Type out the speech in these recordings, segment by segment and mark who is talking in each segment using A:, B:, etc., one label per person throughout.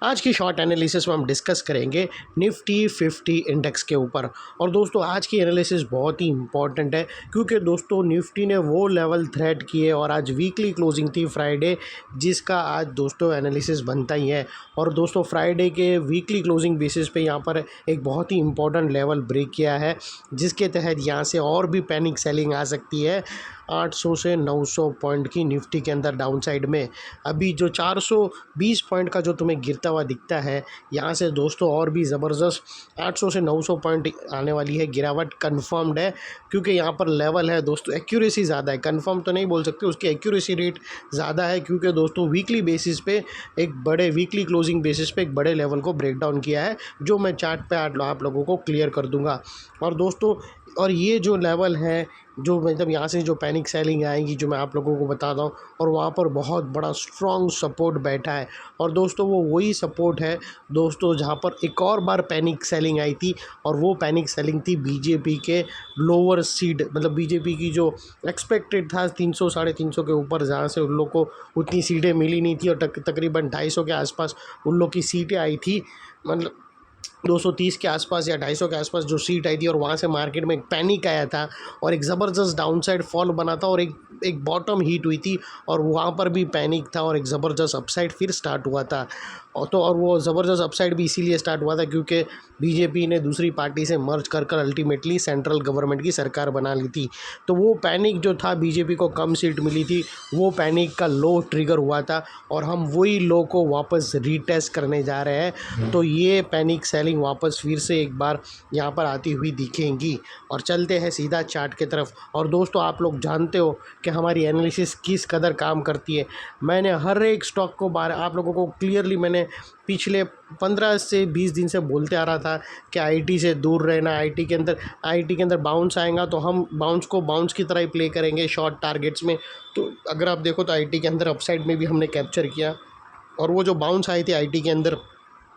A: आज की short analysis में हम डिस्कस करेंगे निफ्टी 50 इंडेक्स के ऊपर। और दोस्तों आज की एनालिसिस बहुत ही इंपॉर्टेंट है क्योंकि दोस्तों निफ्टी ने वो लेवल थ्रेड किए और आज वीकली क्लोजिंग थी फ्राइडे, जिसका आज दोस्तों एनालिसिस बनता ही है। और दोस्तों फ्राइडे के वीकली क्लोजिंग बेसिस पे यहाँ पर एक बहुत ही इंपॉर्टेंट लेवल ब्रेक किया है, जिसके तहत यहाँ से और भी पैनिक सेलिंग आ सकती है 800 से 900 पॉइंट की निफ्टी के अंदर डाउन साइड में। अभी जो 420 पॉइंट का जो तुम्हें गिरता हुआ दिखता है, यहाँ से दोस्तों और भी ज़बरदस्त 800 से 900 पॉइंट आने वाली है, गिरावट कन्फर्म्ड है। क्योंकि यहाँ पर लेवल है दोस्तों, एक्यूरेसी ज़्यादा है, कन्फर्म तो नहीं बोल सकते, उसकी एक्यूरेसी रेट ज़्यादा है क्योंकि दोस्तों वीकली बेसिस पे एक बड़े वीकली क्लोजिंग बेसिस पे एक बड़े लेवल को ब्रेक डाउन किया है, जो मैं चार्ट पे आप लोगों को क्लियर कर दूंगा। और दोस्तों और ये जो लेवल है, जो मतलब यहाँ से जो पैनिक सेलिंग आएगी, जो मैं आप लोगों को बताता हूँ, और वहाँ पर बहुत बड़ा स्ट्रॉन्ग सपोर्ट बैठा है। और दोस्तों वो वही सपोर्ट है दोस्तों जहाँ पर एक और बार पैनिक सेलिंग आई थी, और वो पैनिक सेलिंग थी बीजेपी के लोअर सीट, मतलब बीजेपी की जो एक्सपेक्टेड था 300 साढ़े 300 के ऊपर, जहाँ से उन लोग को उतनी सीटें मिली नहीं थी और तकरीबन 250 के आसपास उन लोग की सीटें आई थी, मतलब 230 के आसपास या 250 के आसपास जो सीट आई थी। और वहाँ से मार्केट में एक पैनिक आया था और एक ज़बरदस्त डाउनसाइड फॉल बना था और एक बॉटम हीट हुई थी, और वहाँ पर भी पैनिक था और एक ज़बरदस्त अपसाइड फिर स्टार्ट हुआ था। और वो ज़बरदस्त अपसाइड भी इसीलिए स्टार्ट हुआ था क्योंकि बीजेपी ने दूसरी पार्टी से मर्ज कर अल्टीमेटली सेंट्रल गवर्नमेंट की सरकार बना ली थी। तो वो पैनिक जो था, बीजेपी को कम सीट मिली थी, वो पैनिक का लो ट्रिगर हुआ था और हम वही लो को वापस रीटेस्ट करने जा रहे हैं। तो ये पैनिक सेलिंग वापस फिर से एक बार यहाँ पर आती हुई दिखेंगी। और चलते हैं सीधा चार्ट की तरफ। और दोस्तों आप लोग जानते हो कि हमारी एनालिसिस किस कदर काम करती है। मैंने हर एक स्टॉक को आप लोगों को क्लियरली मैंने पिछले 15 से 20 दिन से बोलते आ रहा था कि आईटी से दूर रहना। आईटी के अंदर बाउंस आएगा तो हम बाउंस को बाउंस की तरह ही प्ले करेंगे शॉर्ट टारगेट्स में। तो अगर आप देखो तो आईटी के अंदर अपसाइड में भी हमने कैप्चर किया, और वो जो बाउंस आई थी आईटी के अंदर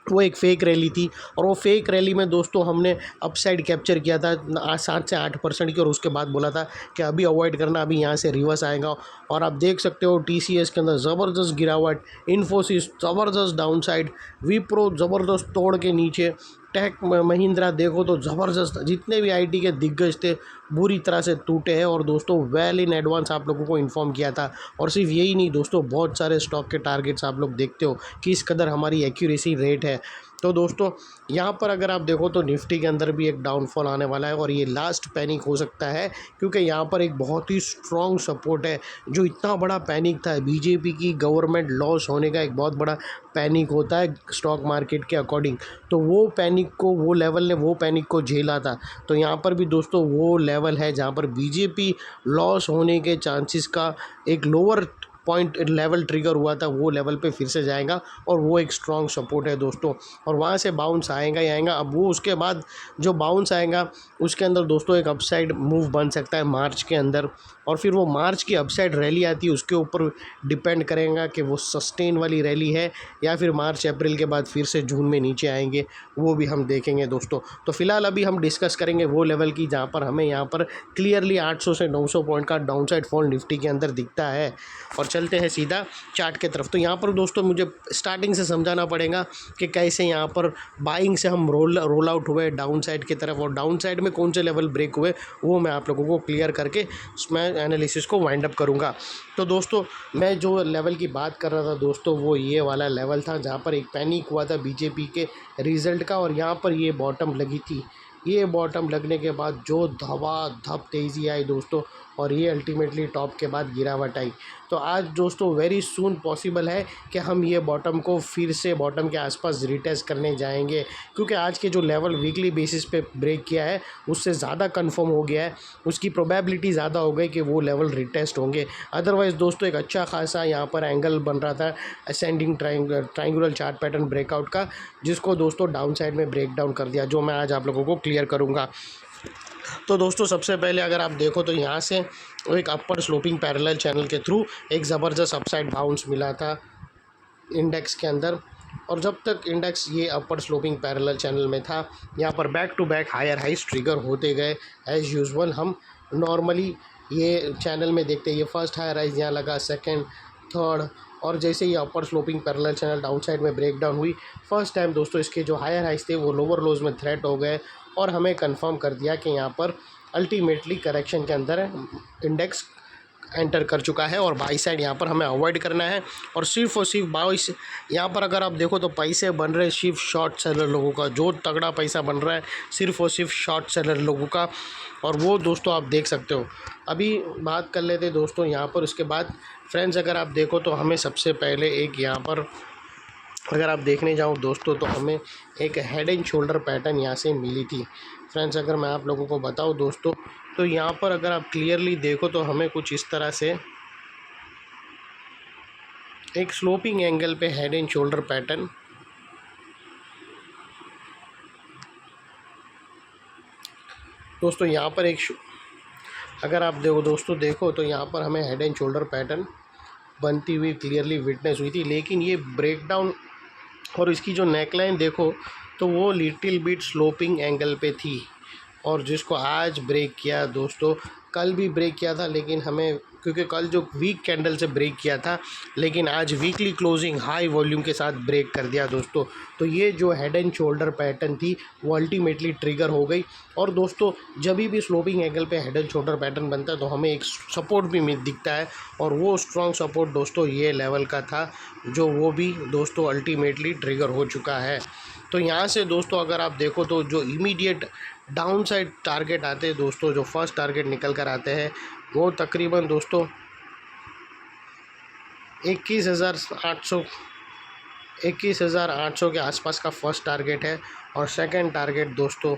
A: वो एक फ़ेक रैली थी, और वो फेक रैली में दोस्तों हमने अपसाइड कैप्चर किया था 7 से 8% की, और उसके बाद बोला था कि अभी अवॉइड करना, अभी यहाँ से रिवर्स आएगा। और आप देख सकते हो टीसीएस के अंदर ज़बरदस्त गिरावट, इन्फोसिस ज़बरदस्त डाउनसाइड, विप्रो ज़बरदस्त तोड़ के नीचे, टेक महिंद्रा देखो तो ज़बरदस्त, जितने भी आईटी के दिग्गज थे बुरी तरह से टूटे हैं। और दोस्तों वेल इन एडवांस आप लोगों को इन्फॉर्म किया था। और सिर्फ यही नहीं दोस्तों, बहुत सारे स्टॉक के टारगेट्स आप लोग देखते हो कि इस कदर हमारी एक्यूरेसी रेट है। तो दोस्तों यहाँ पर अगर आप देखो तो निफ्टी के अंदर भी एक डाउनफॉल आने वाला है, और ये लास्ट पैनिक हो सकता है क्योंकि यहाँ पर एक बहुत ही स्ट्रॉन्ग सपोर्ट है। जो इतना बड़ा पैनिक था, बीजेपी की गवर्नमेंट लॉस होने का एक बहुत बड़ा पैनिक होता है स्टॉक मार्केट के अकॉर्डिंग, तो वो पैनिक को, वो लेवल ने वो पैनिक को झेला था। तो यहाँ पर भी दोस्तों वो लेवल है जहाँ पर बीजेपी लॉस होने के चांसेस का एक लोअर पॉइंट लेवल ट्रिगर हुआ था, वो लेवल पे फिर से जाएगा, और वो एक स्ट्रॉन्ग सपोर्ट है दोस्तों। और वहाँ से बाउंस आएगा ही आएगा। अब वो उसके बाद जो बाउंस आएगा उसके अंदर दोस्तों एक अपसाइड मूव बन सकता है मार्च के अंदर, और फिर वो मार्च की अपसाइड रैली आती है, उसके ऊपर डिपेंड करेगा कि वो सस्टेन वाली रैली है या फिर मार्च अप्रैल के बाद फिर से जून में नीचे आएंगे, वो भी हम देखेंगे दोस्तों। तो फिलहाल अभी हम डिस्कस करेंगे वो लेवल की जहाँ पर हमें यहाँ पर क्लियरली 800 से 900 पॉइंट का डाउनसाइड फॉल निफ्टी के अंदर दिखता है। और चलते हैं सीधा चार्ट की तरफ। तो यहाँ पर दोस्तों मुझे स्टार्टिंग से समझाना पड़ेगा कि कैसे यहाँ पर बाइंग से हम रोल आउट हुए डाउन साइड की तरफ, और डाउन साइड में कौन से लेवल ब्रेक हुए वो मैं आप लोगों को क्लियर करके मैं एनालिसिस को वाइंड अप करूँगा। तो दोस्तों मैं जो लेवल की बात कर रहा था दोस्तों, वो ये वाला लेवल था जहाँ पर एक पैनिक हुआ था बीजेपी के रिज़ल्ट का, और यहाँ पर ये बॉटम लगी थी। ये बॉटम लगने के बाद जो धप तेज़ी आई दोस्तों, और ये अल्टीमेटली टॉप के बाद गिरावट आई। तो आज दोस्तों वेरी सून पॉसिबल है कि हम ये बॉटम को फिर से बॉटम के आसपास रिटेस्ट करने जाएंगे, क्योंकि आज के जो लेवल वीकली बेसिस पे ब्रेक किया है उससे ज़्यादा कंफर्म हो गया है, उसकी प्रोबेबिलिटी ज़्यादा हो गई कि वो लेवल रिटेस्ट होंगे। अदरवाइज़ दोस्तों एक अच्छा खासा यहाँ पर एंगल बन रहा था ascending triangular chart pattern breakout का, जिसको दोस्तों डाउन साइड में ब्रेक डाउन कर दिया, जो मैं आज आप लोगों को क्लियर करूँगा। तो दोस्तों सबसे पहले अगर आप देखो तो यहाँ से एक अपर स्लोपिंग पैरेलल चैनल के थ्रू एक ज़बरदस्त अपसाइड बाउंस मिला था इंडेक्स के अंदर, और जब तक इंडेक्स ये अपर स्लोपिंग पैरेलल चैनल में था, यहाँ पर back to back higher highs trigger होते गए एज़ यूजुअल। हम नॉर्मली ये चैनल में देखते हैं, ये फर्स्ट हायर राइज यहाँ लगा, सेकंड, थर्ड, और जैसे ही upper sloping parallel channel down side में ब्रेक डाउन हुई, फर्स्ट टाइम दोस्तों इसके जो हायर हाइस थे वो लोअर लोज में थ्रेट हो गए और हमें कंफर्म कर दिया कि यहाँ पर अल्टीमेटली करेक्शन के अंदर इंडेक्स एंटर कर चुका है और बाई साइड यहाँ पर हमें अवॉइड करना है। और सिर्फ बाईस यहाँ पर अगर आप देखो तो पैसे बन रहे सिर्फ शॉर्ट सेलर लोगों का, जो तगड़ा पैसा बन रहा है सिर्फ और सिर्फ शॉर्ट सेलर लोगों का, और वो दोस्तों आप देख सकते हो। अभी बात कर लेते दोस्तों यहाँ पर, उसके बाद फ्रेंड्स अगर आप देखो तो हमें सबसे पहले एक यहाँ पर अगर आप देखने जाओ दोस्तों तो हमें एक हेड एंड शोल्डर पैटर्न यहाँ से मिली थी फ्रेंड्स। अगर मैं आप लोगों को बताऊँ दोस्तों तो यहाँ पर अगर आप क्लियरली देखो तो हमें कुछ इस तरह से एक स्लोपिंग एंगल पे हेड एंड शोल्डर पैटर्न दोस्तों यहाँ पर अगर आप देखो तो यहाँ पर हमें हेड एंड शोल्डर पैटर्न बनती हुई क्लियरली विटनेस हुई थी। लेकिन ये ब्रेकडाउन और इसकी जो नेकलाइन देखो तो वो लिटिल बिट स्लोपिंग एंगल पे थी, और जिसको आज ब्रेक किया दोस्तों, कल भी ब्रेक किया था लेकिन हमें, क्योंकि कल जो वीक कैंडल से ब्रेक किया था, लेकिन आज वीकली क्लोजिंग हाई वॉल्यूम के साथ ब्रेक कर दिया दोस्तों। तो ये जो हेड एंड शोल्डर पैटर्न थी वो अल्टीमेटली ट्रिगर हो गई। और दोस्तों जब भी स्लोपिंग एंगल पे हेड एंड शोल्डर पैटर्न बनता है तो हमें एक सपोर्ट भी दिखता है, और वो स्ट्रॉन्ग सपोर्ट दोस्तों ये लेवल का था, जो वो भी दोस्तों अल्टीमेटली ट्रिगर हो चुका है। तो यहाँ से दोस्तों अगर आप देखो तो जो इमीडिएट डाउन साइड टारगेट आते हैं दोस्तों, जो फर्स्ट टारगेट निकल कर आते हैं वो तकरीबन दोस्तों 21,800 के आसपास का फर्स्ट टारगेट है, और सेकंड टारगेट दोस्तों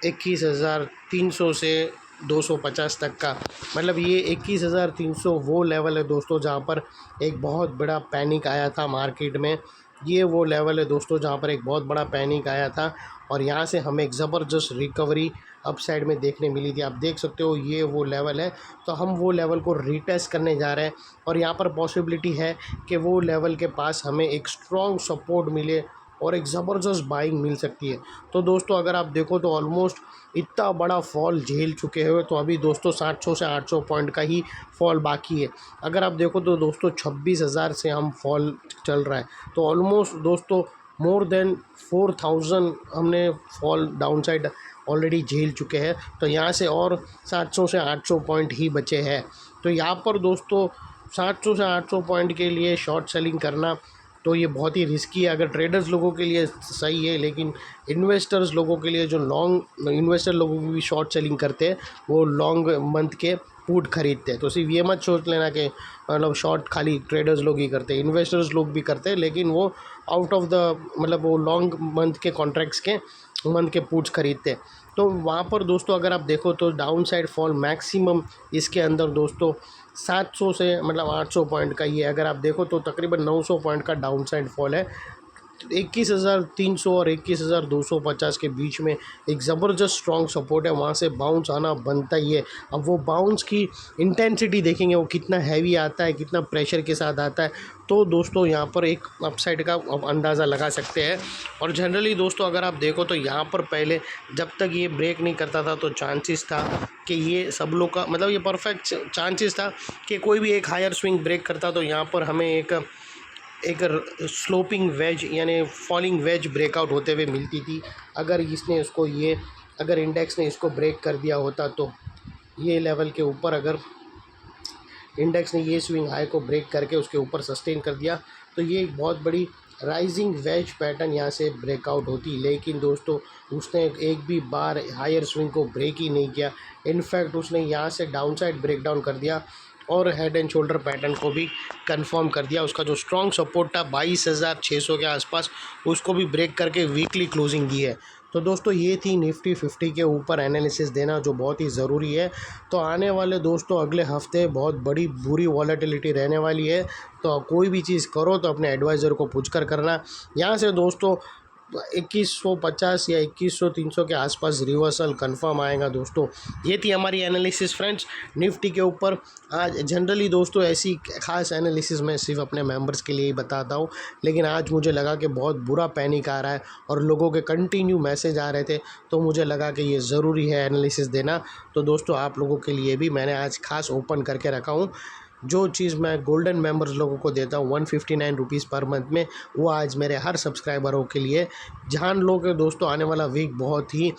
A: 21,300 से 250 तक का। मतलब ये 21,300 वो लेवल है दोस्तों जहाँ पर एक बहुत बड़ा पैनिक आया था मार्केट में। ये वो लेवल है दोस्तों जहाँ पर एक बहुत बड़ा पैनिक आया था, और यहाँ से हमें एक ज़बरदस्त रिकवरी अप साइड में देखने मिली थी। आप देख सकते हो ये वो लेवल है, तो हम वो लेवल को रीटेस्ट करने जा रहे हैं, और यहाँ पर पॉसिबिलिटी है कि वो लेवल के पास हमें एक स्ट्रॉन्ग सपोर्ट मिले और एक ज़बरदस्त बाइंग मिल सकती है। तो दोस्तों अगर आप देखो तो ऑलमोस्ट इतना बड़ा फॉल झेल चुके हुए, तो अभी दोस्तों 700 से 800 पॉइंट का ही फॉल बाकी है। अगर आप देखो तो दोस्तों 26,000 से हम फॉल चल रहा है, तो ऑलमोस्ट दोस्तों मोर देन 4,000 हमने फॉल डाउन साइड ऑलरेडी झेल चुके हैं। तो यहाँ से और 700 से 800 पॉइंट ही बचे हैं। तो यहाँ पर दोस्तों 700 से 800 पॉइंट के लिए शॉर्ट सेलिंग करना तो ये बहुत ही रिस्की है। अगर ट्रेडर्स लोगों के लिए सही है, लेकिन इन्वेस्टर्स लोगों के लिए, जो लॉन्ग इन्वेस्टर लोगों की भी शॉर्ट सेलिंग करते हैं, वो लॉन्ग मंथ के पुट खरीदते हैं। तो सिर्फ ये मत सोच लेना कि मतलब शॉर्ट खाली ट्रेडर्स लोग ही करते हैं, इन्वेस्टर्स लोग भी करते हैं, लेकिन वो आउट ऑफ द मतलब वो लॉन्ग मंथ के कॉन्ट्रैक्ट्स के मंथ के पुट्स खरीदते हैं। तो वहाँ पर दोस्तों अगर आप देखो तो डाउन साइड फॉल मैक्सिमम इसके अंदर दोस्तों 700 से मतलब 800 पॉइंट का ही है। अगर आप देखो तो तकरीबन 900 पॉइंट का डाउन साइड फॉल है। 21,300 और 21,250 के बीच में एक ज़बरदस्त स्ट्रॉन्ग सपोर्ट है, वहाँ से बाउंस आना बनता ही है। अब वो बाउंस की इंटेंसिटी देखेंगे वो कितना हैवी आता है, कितना प्रेशर के साथ आता है, तो दोस्तों यहाँ पर एक अपसाइड का अंदाज़ा लगा सकते हैं। और जनरली दोस्तों अगर आप देखो तो यहाँ पर पहले जब तक ये ब्रेक नहीं करता था तो चांसेस था कि ये सब लोग का मतलब ये परफेक्ट चांसेस था कि कोई भी एक हायर स्विंग ब्रेक करता तो यहाँ पर हमें एक स्लोपिंग वेज यानी फॉलिंग वेज ब्रेकआउट होते हुए मिलती थी। अगर अगर इंडेक्स ने इसको ब्रेक कर दिया होता तो ये लेवल के ऊपर, अगर इंडेक्स ने ये स्विंग हाई को ब्रेक करके उसके ऊपर सस्टेन कर दिया तो ये एक बहुत बड़ी राइजिंग वेज पैटर्न यहाँ से ब्रेकआउट होती। लेकिन दोस्तों उसने एक भी बार हायर स्विंग को ब्रेक ही नहीं किया। इनफैक्ट उसने यहाँ से डाउन साइड ब्रेक डाउन कर दिया और हेड एंड शोल्डर पैटर्न को भी कंफर्म कर दिया। उसका जो स्ट्रॉन्ग सपोर्ट था 22,600 के आसपास, उसको भी ब्रेक करके वीकली क्लोजिंग दी है। तो दोस्तों ये थी निफ्टी 50 के ऊपर एनालिसिस देना, जो बहुत ही ज़रूरी है। तो आने वाले दोस्तों अगले हफ्ते बहुत बड़ी बुरी वॉलेटिलिटी रहने वाली है, तो कोई भी चीज़ करो तो अपने एडवाइज़र को पूछकर करना। यहाँ से दोस्तों 2150 या 2100-300 के आसपास रिवर्सल कंफर्म आएगा दोस्तों। ये थी हमारी एनालिसिस फ्रेंड्स निफ्टी के ऊपर। आज जनरली दोस्तों ऐसी खास एनालिसिस मैं सिर्फ अपने मेंबर्स के लिए ही बताता हूँ, लेकिन आज मुझे लगा कि बहुत बुरा पैनिक आ रहा है और लोगों के कंटिन्यू मैसेज आ रहे थे, तो मुझे लगा कि ये ज़रूरी है एनालिसिस देना। तो दोस्तों आप लोगों के लिए भी मैंने आज खास ओपन करके रखा हूँ। जो चीज़ मैं गोल्डन मेंबर्स लोगों को देता हूँ 159 रुपीज़ पर मंथ में, वो आज मेरे हर सब्सक्राइबरों के लिए। जान लो कि दोस्तों आने वाला वीक बहुत ही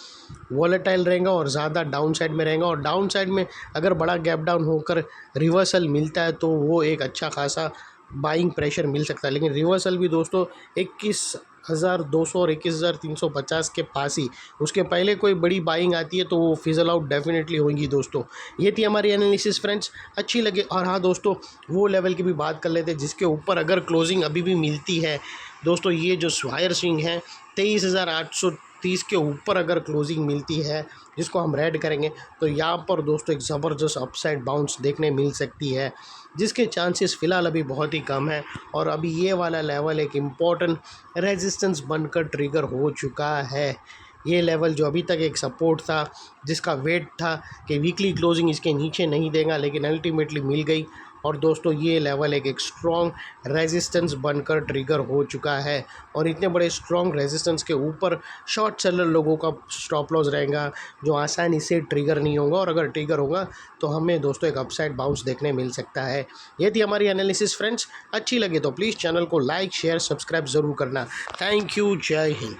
A: वॉलेटाइल रहेगा और ज़्यादा डाउन साइड में रहेगा, और डाउन साइड में अगर बड़ा गैप डाउन होकर रिवर्सल मिलता है तो वो एक अच्छा खासा बाइंग प्रेशर मिल सकता है। लेकिन रिवर्सल भी दोस्तों 21,200 और 21,350 के पास ही, उसके पहले कोई बड़ी बाइंग आती है तो वो फिजल आउट डेफिनेटली होंगी दोस्तों। ये थी हमारी एनालिसिस फ्रेंड्स, अच्छी लगे। और हाँ दोस्तों, वो लेवल की भी बात कर लेते हैं जिसके ऊपर अगर क्लोजिंग अभी भी मिलती है दोस्तों। ये जो स्वायर स्विंग है 23,830 के ऊपर अगर क्लोजिंग मिलती है, जिसको हम रेड करेंगे, तो यहाँ पर दोस्तों एक ज़बरदस्त अपसाइड बाउंस देखने मिल सकती है, जिसके चांसेस फ़िलहाल अभी बहुत ही कम है। और अभी ये वाला लेवल एक इम्पॉर्टेंट रेजिस्टेंस बनकर ट्रिगर हो चुका है। ये लेवल जो अभी तक एक सपोर्ट था, जिसका वेट था कि वीकली क्लोजिंग इसके नीचे नहीं देगा, लेकिन अल्टीमेटली मिल गई। और दोस्तों ये लेवल एक स्ट्रॉन्ग रेजिस्टेंस बनकर ट्रिगर हो चुका है, और इतने बड़े स्ट्रॉन्ग रेजिस्टेंस के ऊपर शॉर्ट सेलर लोगों का स्टॉप लॉस रहेगा, जो आसानी से ट्रिगर नहीं होगा। और अगर ट्रिगर होगा तो हमें दोस्तों एक अपसाइड बाउंस देखने मिल सकता है। ये थी हमारी एनालिसिस फ्रेंड्स, अच्छी लगे तो प्लीज़ चैनल को लाइक शेयर सब्सक्राइब ज़रूर करना। थैंक यू, जय हिंद।